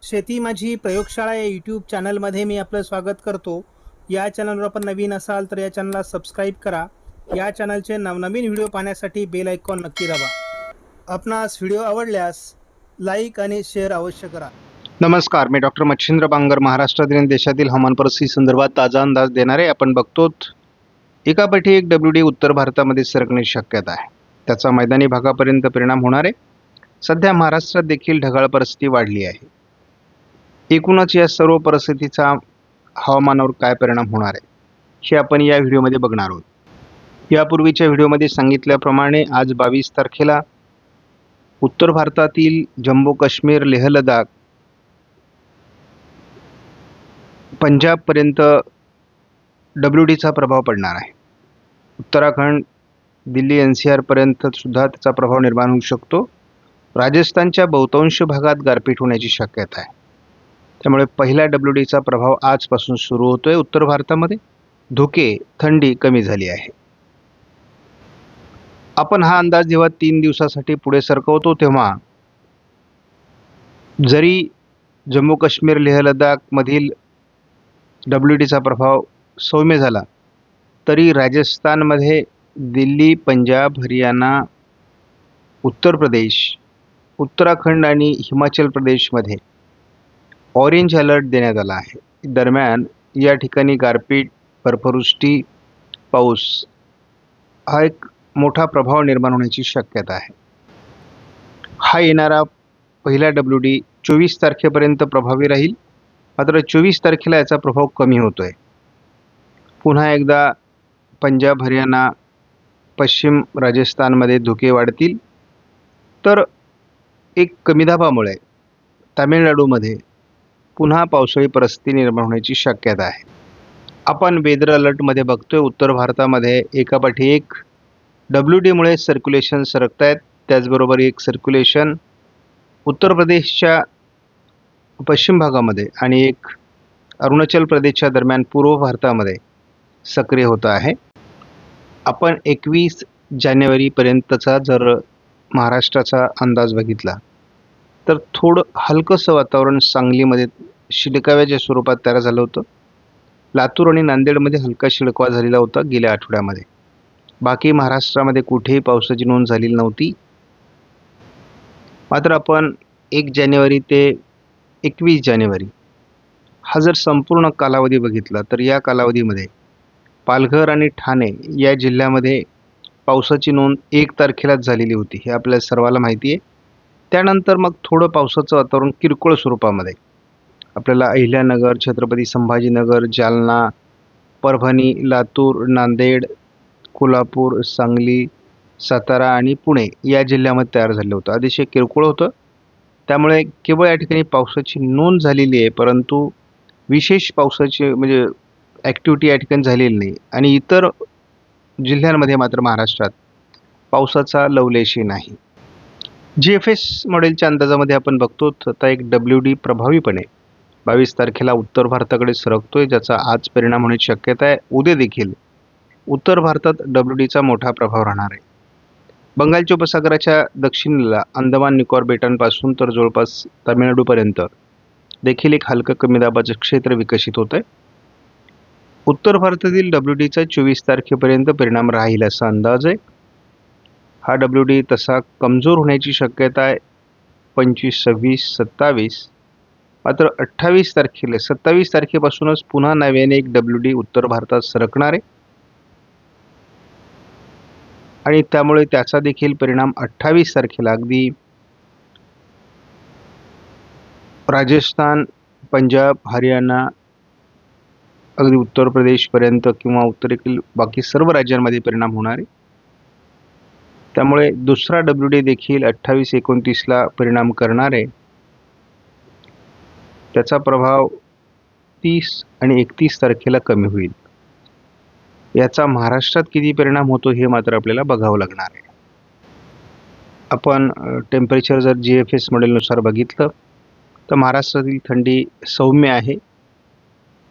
शेती माझी प्रयोगशाळा या यूट्यूब चॅनलमध्ये मी आपलं स्वागत करतो. या चॅनलवर आपण नवीन असाल तर या चॅनलला सबस्क्राईब करा. या चॅनलचे नवनवीन व्हिडिओ पाहण्यासाठी बेल आयकॉन नक्की दाबा. आपणास व्हिडिओ आवडल्यास लाईक आणि शेअर अवश्य करा. नमस्कार, मी डॉक्टर मच्छिंद्र बांगर. महाराष्ट्रातील आणि देशातील हवामान परिस्थिती संदर्भात ताजा अंदाज देणारे आपण बघतो. एकापाठी एक WD उत्तर भारतामध्ये सरकण्याची शक्यता आहे. त्याचा मैदानी भागापर्यंत परिणाम होणार आहे. सध्या महाराष्ट्रात देखील ढगाळ परिस्थिती वाढली आहे. एकूणच या सर्व परिस्थितीचा हवामानावर काय परिणाम होणार आहे हे आपण या व्हिडिओमध्ये बघणार आहोत. यापूर्वीच्या व्हिडिओमध्ये सांगितल्याप्रमाणे आज 22 तारखेला उत्तर भारतातील जम्मू काश्मीर, लेह लडाख, पंजाबपर्यंत WDचा प्रभाव पडणार आहे. उत्तराखंड, दिल्ली, NCRपर्यंत सुद्धा त्याचा प्रभाव निर्माण होऊ शकतो. राजस्थानच्या बहुतांश भागात गारपीट होण्याची शक्यता आहे. त्यामुळे पहिल्या WDचा प्रभाव आजपासून सुरू होतोय. उत्तर भारतामध्ये धुके, थंडी कमी झाली आहे. आपण हा अंदाज जेव्हा 3 दिवसासाठी पुढे सरकवतो तेव्हा जरी जम्मू काश्मीर, लेह लडाखमधील WDचा प्रभाव सौम्य झाला तरी राजस्थानमध्ये दिल्ली, पंजाब, हरियाणा, उत्तर प्रदेश, उत्तराखंड आणि हिमाचल प्रदेशमध्ये ऑरेंज अलर्ट देण्यात आला आहे. दरम्यान या ठिकाणी गारपीट, बर्फवृष्टी, पाऊस हा एक मोठा प्रभाव निर्माण होण्याची शक्यता आहे. हा येणारा पहिला WD 24 तारखेपर्यंत प्रभावी राहील. मात्र 24 तारखेला याचा प्रभाव कमी होतोय. पुन्हा एकदा पंजाब, हरियाणा, पश्चिम राजस्थानमध्ये धुके वाढतील. तर एक कमी दाबामुळे तामिळनाडूमध्ये पुन्हा पावसाळी परिस्थिती निर्माण होण्याची शक्यता आहे. आपण वेदर अलर्टमध्ये बघतोय उत्तर भारतामध्ये एकापाठी एक WDमुळे सर्क्युलेशन सरकत आहेत. त्याचबरोबर एक सर्क्युलेशन उत्तर प्रदेशच्या पश्चिम भागामध्ये आणि एक अरुणाचल प्रदेशच्या दरम्यान पूर्व भारतामध्ये सक्रिय होत आहे. आपण 21 जानेवारीपर्यंतचा जर महाराष्ट्राचा अंदाज बघितला तर थोडं हलकंसं वातावरण सांगलीमध्ये शिडकाव्याच्या स्वरूपात तयार झालं होतं. लातूर आणि नांदेडमध्ये हलका शिडकावा झालेला होता गेल्या आठवड्यामध्ये. बाकी महाराष्ट्रामध्ये कुठेही पावसाची नोंद झालेली नव्हती. मात्र आपण 1 जानेवारी ते 21 जानेवारी हा जर संपूर्ण कालावधी बघितला तर या कालावधीमध्ये पालघर आणि ठाणे या जिल्ह्यामध्ये पावसाची नोंद 1 तारखेलाच झालेली होती. हे आपल्या सर्वाला माहिती आहे. त्यानंतर मग थोडं पावसाचं वातावरण किरकोळ स्वरूपामध्ये आपल्याला अहिल्यानगर, छत्रपती संभाजीनगर, जालना, परभणी, लातूर, नांदेड, कोल्हापूर, सांगली, सातारा आणि पुणे या जिल्ह्यामध्ये तयार झालं होतं. अतिशय किरकोळ होतं. त्यामुळे केवळ या ठिकाणी पावसाची नोंद झालेली आहे, परंतु विशेष पावसाची म्हणजे ॲक्टिव्हिटी या ठिकाणी झालेली नाही. आणि इतर जिल्ह्यांमध्ये मात्र महाराष्ट्रात पावसाचा लवलेशही नाही. GFS मॉडेलच्या अंदाजामध्ये आपण बघतो आता एक WD प्रभावीपणे 22 तारखेला उत्तर भारताकडे सरकतोय, ज्याचा आज परिणाम होण्याची शक्यता आहे. उद्या देखील उत्तर भारतात WDचा मोठा प्रभाव राहणार आहे. बंगालच्या उपसागराच्या दक्षिणेला अंदमान निकोबार बेटांपासून तर जवळपास तामिळनाडूपर्यंत देखील एक हलकं कमी दाबाचं क्षेत्र विकसित होत आहे. उत्तर भारतातील WDचा 24 तारखेपर्यंत परिणाम राहील असा अंदाज आहे. हा WD तसा कमजोर होण्याची शक्यता आहे 25, 26, 27. मात्र 27 तारखेपासूनच पुन्हा नव्याने एक WD उत्तर भारतात सरकणार आहे आणि त्यामुळे त्याचा देखील परिणाम 28 तारखेला अगदी राजस्थान, पंजाब, हरियाणा, अगदी उत्तर प्रदेशपर्यंत किंवा उत्तरेतील बाकी सर्व राज्यांमध्ये परिणाम होणार आहे. त्यामुळे दुसरा WD देखील 28-29ला परिणाम करणार आहे. त्याचा प्रभाव 30 आणि 31 तारखेला कमी होईल. याचा महाराष्ट्रात किती परिणाम होतो हे मात्र आपल्याला बघावं लागणार आहे. आपण टेम्परेचर जर GFS मॉडेलनुसार बघितलं तर महाराष्ट्रातील थंडी सौम्य आहे.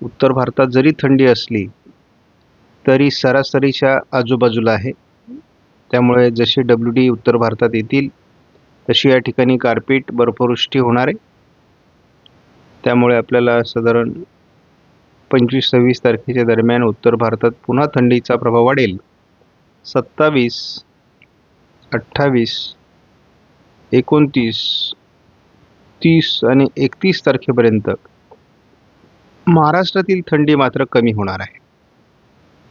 उत्तर भारतात जरी थंडी असली तरी सरासरीच्या आजूबाजूला आहे. त्यामुळे जसे WD उत्तर भारतात येतील तशी या ठिकाणी गारपीट, बर्फवृष्टी होणार आहे. त्यामुळे आपल्याला साधारण 25-26 तारखेच्या दरम्यान उत्तर भारतात पुन्हा थंडीचा प्रभाव वाढेल. 27, 28, 29, 30 आणि 31 तारखेपर्यंत महाराष्ट्रातील थंडी मात्र कमी होणार आहे.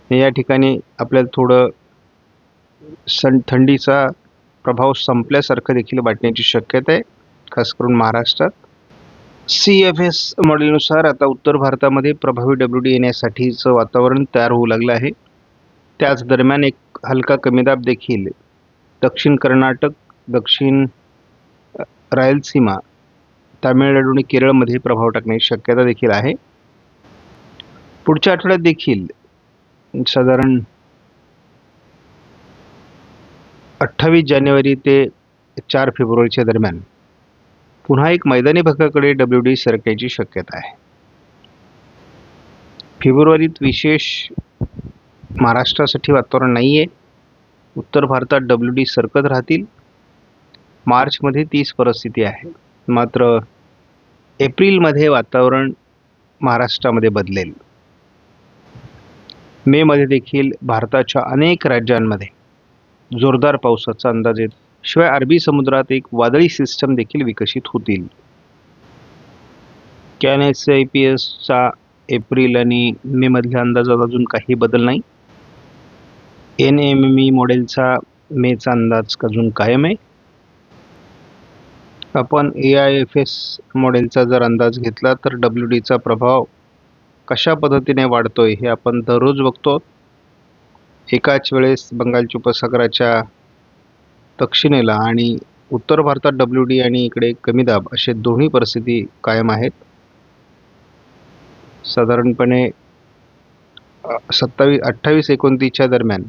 या ठिकाणी आपल्याला थोडं थंडीचा प्रभाव संपल्यासारखं देखील वाटण्याची शक्यता आहे, खास करून महाराष्ट्रात. CFS मॉडेलनुसार आता उत्तर भारतामध्ये प्रभावी WD येण्यासाठीचं वातावरण तयार होऊ लागलं आहे. त्याच दरम्यान एक हलका कमीदाब देखील दक्षिण कर्नाटक, दक्षिण रायलसीमा, तामिळनाडू आणि केरळमध्ये प्रभाव टाकण्याची शक्यता देखील आहे. पुढच्या आठवड्यात देखील साधारण 28 जानेवारी ते 4 फेब्रुवारीच्या दरम्यान पुन्हा एक मैदानी भागाकडे WD सरकण्याची शक्यता आहे. फेब्रुवारीत विशेष महाराष्ट्रासाठी वातावरण नाही आहे. उत्तर भारतात WD सरकत राहतील. मार्चमध्ये तीच परिस्थिती आहे. मात्र एप्रिलमध्ये वातावरण महाराष्ट्रामध्ये बदलेल. मेमध्ये देखील भारताच्या अनेक राज्यांमध्ये जोरदार पावसाचा अंदाज येतो. शिवाय अरबी समुद्रात एक वादळी सिस्टम देखील विकसित होतील. CAN-SIPSचा एप्रिल आणि मे मधल्या अंदाजात अजून काही बदल नाही. NMME मॉडेलचा मेचा अंदाज अजून कायम आहे. आपण AIFS मॉडेलचा जर अंदाज घेतला तर WDचा प्रभाव कशा पद्धतीने वाढतोय हे आपण दररोज बघतो. एकाच वेळेस बंगालच्या उपसागराच्या दक्षिणेला आणि उत्तर भारतात WD आणि इकडे कमी दाब असे दोन्ही परिस्थिती कायम आहेत. साधारणपणे 28-29च्या दरम्यान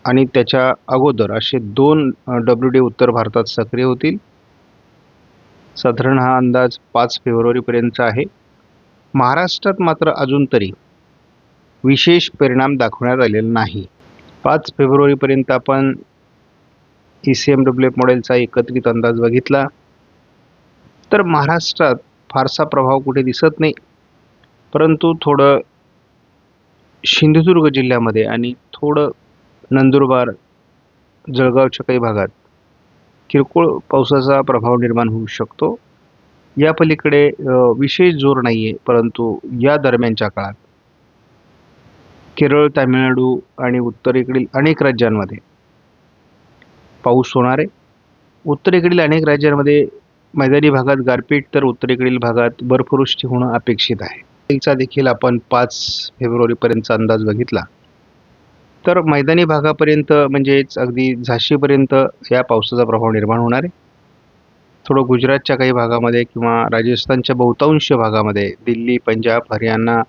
आणि त्याच्या अगोदर असे 2 WD उत्तर भारतात सक्रिय होतील. साधारण हा अंदाज 5 फेब्रुवारीपर्यंतचा आहे. महाराष्ट्रात मात्र अजून तरी विशेष परिणाम दाखवण्यात आलेला नाही. 5 फेब्रुवारीपर्यंत आपण ECMWF मॉडेलचा एकत्रित अंदाज बघितला तर महाराष्ट्रात फारसा प्रभाव कुठे दिसत नाही, परंतु थोडं सिंधुदुर्ग जिल्ह्यामध्ये आणि थोडं नंदुरबार, जळगावच्या काही भागात किरकोळ पावसाचा प्रभाव निर्माण होऊ शकतो. या पलीकडे विशेष जोर नाही आहे, परंतु या दरम्यानच्या काळात केरळ, तामिळनाडू आणि उत्तरेकडील अनेक राज्यांमध्ये पाऊस होणार आहे. उत्तरेकडील अनेक राज्यांमध्ये मैदानी भागात गारपीट तर उत्तरेकडील भागात बर्फवृष्टी होणं अपेक्षित आहे. याचा देखील आपण 5 फेब्रुवारीपर्यंतचा अंदाज बघितला तर मैदानी भागापर्यंत म्हणजेच अगदी झाशीपर्यंत या पावसाचा प्रभाव निर्माण होणार आहे. थोडं गुजरातच्या काही भागामध्ये किंवा राजस्थानच्या बहुतांश भागामध्ये, दिल्ली, पंजाब, हरियाणा,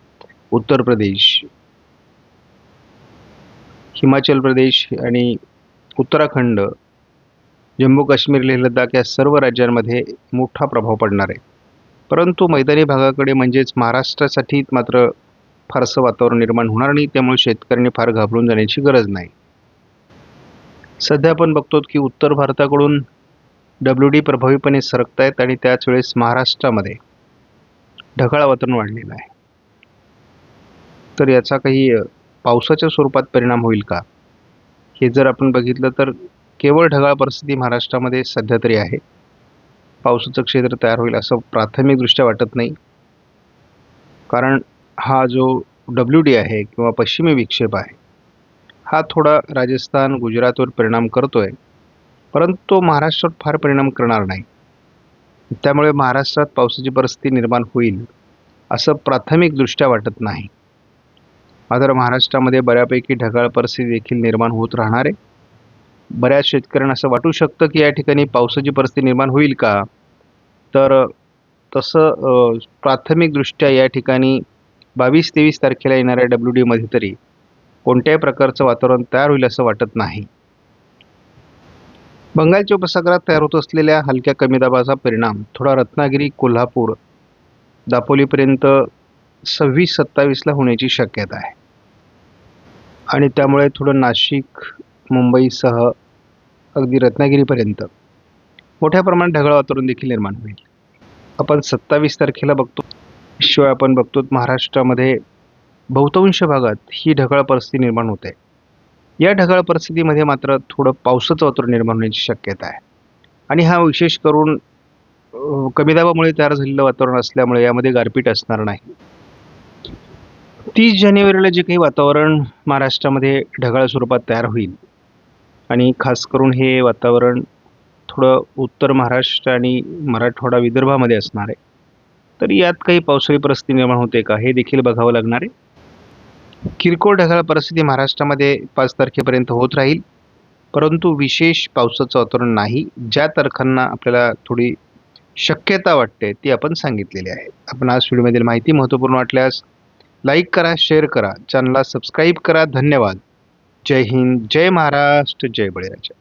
उत्तर प्रदेश, हिमाचल प्रदेश आणि उत्तराखंड, जम्मू काश्मीर, लेह लडाख या सर्व राज्यांमध्ये मोठा प्रभाव पडणार आहे. परंतु मैदानी भागाकडे म्हणजेच महाराष्ट्रासाठी मात्र फारसं वातावरण निर्माण होणार नाही. त्यामुळे शेतकऱ्यांनी फार घाबरून जाण्याची गरज नाही. सध्या आपण बघतो की उत्तर भारताकडून WD प्रभावीपणे सरकत आहेत आणि त्याच वेळेस महाराष्ट्रामध्ये ढगाळ वातावरण वाढलेलं आहे. तर याचा काही पावसाच्या स्वरूपात परिणाम होईल का हे जर आपण बघितलं तर केवळ ढगाळ परिस्थिती महाराष्ट्रामध्ये सध्या तरी आहे. पावसाचं क्षेत्र तयार होईल असं प्राथमिकदृष्ट्या वाटत नाही, कारण हा जो WD आहे किंवा पश्चिमी विक्षेप आहे हा थोडा राजस्थान, गुजरातवर परिणाम करतोय, परंतु तो महाराष्ट्रात फार परिणाम करणार नाही. त्यामुळे महाराष्ट्रात पावसाची परिस्थिती निर्माण होईल असं प्राथमिकदृष्ट्या वाटत नाही. मात्र महाराष्ट्रामध्ये बऱ्यापैकी ढगाळ परिस्थिती देखील निर्माण होत राहणार आहे. बऱ्याच शेतकऱ्यांना असं वाटू शकतं की या ठिकाणी पावसाची परिस्थिती निर्माण होईल का, तर तसं प्राथमिकदृष्ट्या या ठिकाणी 22-23 तारखेला येणाऱ्या WDमध्ये तरी कोणत्याही प्रकारचं वातावरण तयार होईल असं वाटत नाही. बंगालच्या उपसागरात तयार होत असलेल्या हलक्या कमी दाबाचा परिणाम थोडा रत्नागिरी, कोल्हापूर, दापोलीपर्यंत 26-27ला होण्याची शक्यता आहे आणि त्यामुळे थोडं नाशिक, मुंबईसह अगदी रत्नागिरीपर्यंत मोठ्या प्रमाणात ढगाळ वातावरण देखील निर्माण होईल. आपण 27 तारखेला बघतो. शिवाय आपण बघतो महाराष्ट्रामध्ये बहुतांश भागात ही ढगाळ परिस्थिती निर्माण होते. या ढगाळ परिस्थितीमध्ये मात्र थोडं पावसाचं वातावरण निर्माण होण्याची शक्यता आहे आणि हा विशेष करून कमी दाबामुळे तयार झालेलं वातावरण असल्यामुळे यामध्ये गारपीट असणार नाही. 30 जानेवारीला जे काही वातावरण महाराष्ट्रामध्ये ढगाळ स्वरूपात तयार होईल आणि खास करून हे वातावरण थोडं उत्तर महाराष्ट्र आणि मराठवाडा विदर्भामध्ये असणार आहे. तर यात काही पावसाळी परिस्थिती निर्माण होते का हे देखील बघावं लागणार आहे. किरकोळ ढगाळ परिस्थिती महाराष्ट्रामध्ये 5 तारखेपर्यंत होत राहील, परंतु विशेष पावसाचं वातावरण नाही. ज्या तारखांना आपल्याला थोडी शक्यता वाटते ती आपण सांगितलेली आहे. आपण आज व्हिडिओमधील माहिती महत्त्वपूर्ण वाटल्यास लाईक करा, शेअर करा, चॅनलला सबस्क्राईब करा. धन्यवाद. जय हिंद, जय महाराष्ट्र, जय बळीराजा.